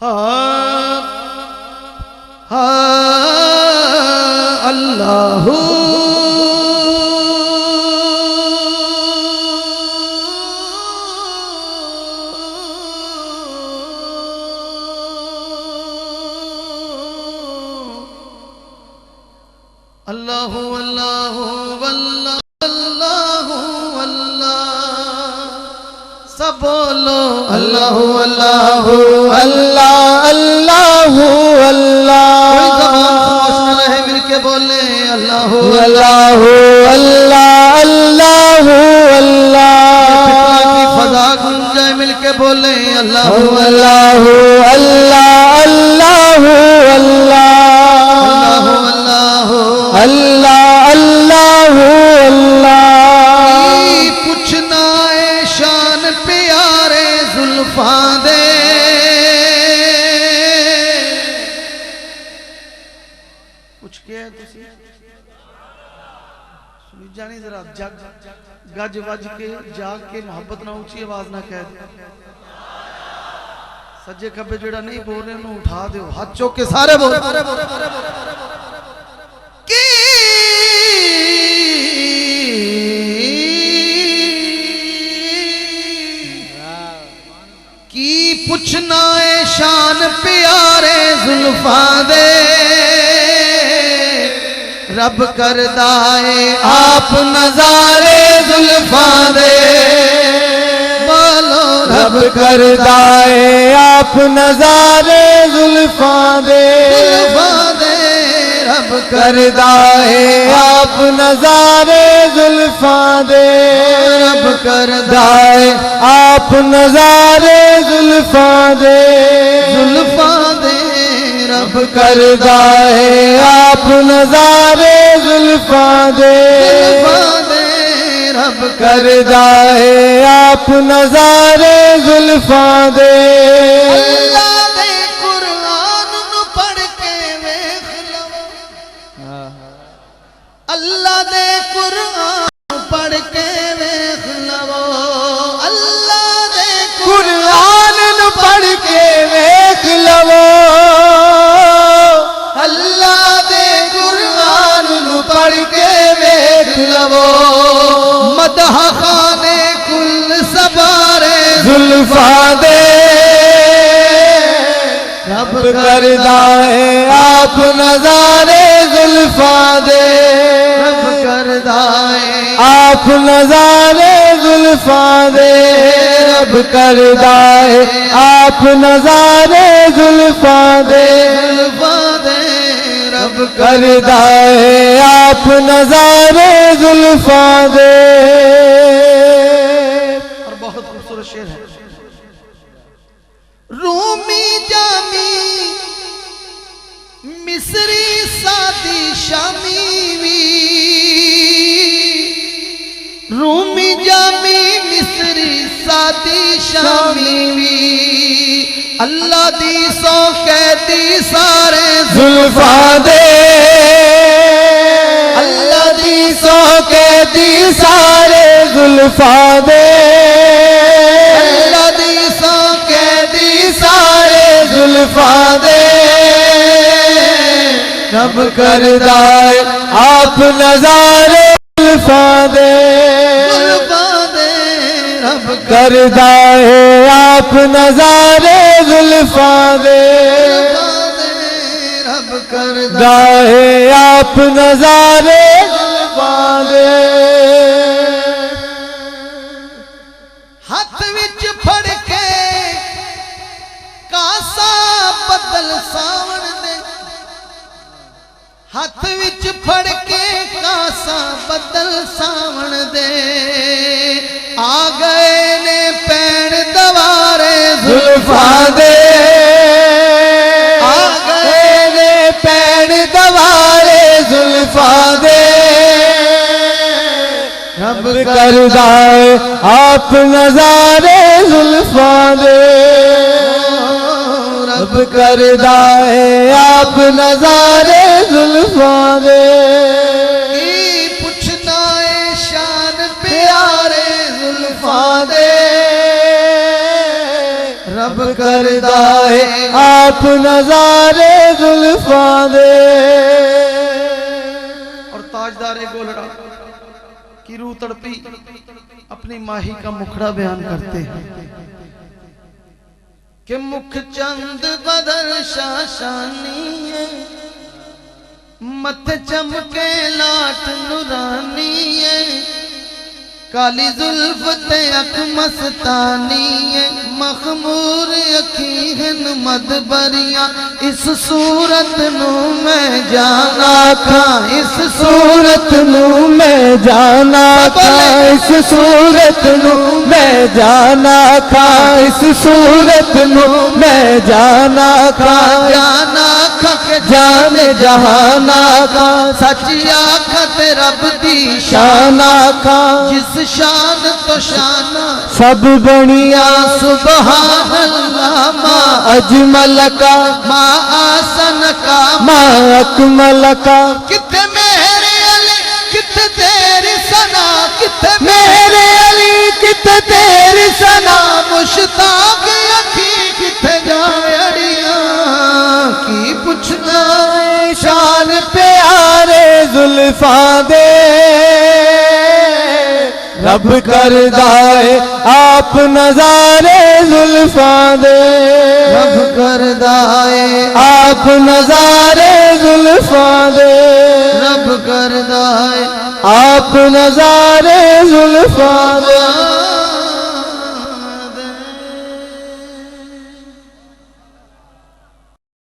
अल्लाहु अल्लाहु अल्लाहु अल्लाहु अल्लाह सब बोलो अल्लाहु अल्लाहु अल्लाह अल्लाहु अल्लाह। कोई ज़बान खामोश न रहे, मिलके बोले अल्लाहु अल्लाहु अल्लाह अल्लाहु अल्लाह। की फजा गूंज जाए, मिलके बोले अल्लाहु अल्लाहु अल्लाह अल्लाहु अल्लाह अल्लाह अल्लाह अल्लाह। पूछना है शान प्यारे जुल्फा दे, कुछ क्या है तुसी सुनी जानी जरा जग गज वज के जाग के मोहब्बत ना ऊंची आवाज ना कह दे। सज्जे खब्बे जेड़ा नहीं बोल रहे उन्हें उठा दो, हाथ चौक के सारे बोल की पूछना है शान प्यारे जुल्फा दे। रब करदा है आप नजारे जुल्फा दे, बोलो रब करदा है आप नजारे जुल्फा दे। रब करदा है आप नजारे जुल्फा दे, रब करदा है आप नजारे जुल्फा दे जुल्फा दे। रब करदा है आप नजारे जुल्फा दे जुल्फा दे। रब करदा है आप नजारे जुल्फा दे। अल्लाह दे कुरान नु पढ़ के वेख लवो, अल्लाह दे कुरान पढ़ के वेख लवो, अल्लाह दे कुरान नु पढ़ के वेख लवो, अल्लाह दे कुरान नु पढ़ के वेख लवो। मदह खाने कुल सवारे जुल्फा दे। रब करदा है आप नजारे जुल्फा दे, रब करदा है आप नजारे जुल्फा दे, रब करदा है आप नजारे जुल्फा दे जुल्फा दे। रब करदा है आप नजारे जुल्फा दे। और बहुत खूबसूरत शेर है। रूमी जामी मिस्री सादी शामी वी, रूमी जामी मिस्री सादी शामी वी। अल्लाह दी सौ कहती सारे जुल्फा दे, अल्लाह दी सौ कहती सारे जुल्फा दे, अल्लाह दी सौ कहती सारे जुल्फा दे। रब करदा है आप नजारे जुल्फा दे जुल्फा दे। रब करदा है आप नजारे जुल्फा दे, रब करदा है आप नजारे जुल्फा दे। हाथ विच फड़ के कासा बदल सावन दे, हाथ विच फड़ के कासा बदल सावन दे। आ गए ने पैण दवारे जुल्फा दे, आ गए ने पैण दवारे जुल्फा दे। रब करदा है आप नजारे जुल्फा दे, रब करदा है आप नजारे जुल्फा दे। पूछना है शान प्यारे जुल्फा दे, रब करदा है आप नजारे जुल्फा दे। और ताजदार गोलड़ा की रूह तड़पी अपनी माही का मुखड़ा बयान करते हैं कि मुख चंद बदल शाशानी है, मत चमके लाट नुरानी है, काली जुल्फ ते अख मस्तानी है, मखमूर अखी हन मदबरिया, इस सूरत नू मैं जाना था, इस सूरत नू मैं जाना था, इस सूरत नू मैं जाना था, इस सूरत नू मैं जाना था, जाना खा के जाने जहाना का, सच्ची आखत रब दी शाना का, जिस शान तो शाना सब बनिया सुबहान अल्लाह, माँ अजमल का माँ आसन का माँ अकमल का, किथे मेरे अली किथे तेरी सना, किथे मेरे अली किथे तेरी सना, मुश्ताक अखी किथे जायड़िया, की पुछना शान प्यारे जुल्फा दे, रब करदा है आप नजारे जुल्फा दे, रब करदा है आप नजारे जुल्फा दे, रब करदा है आप नजारे जुल्फा दे।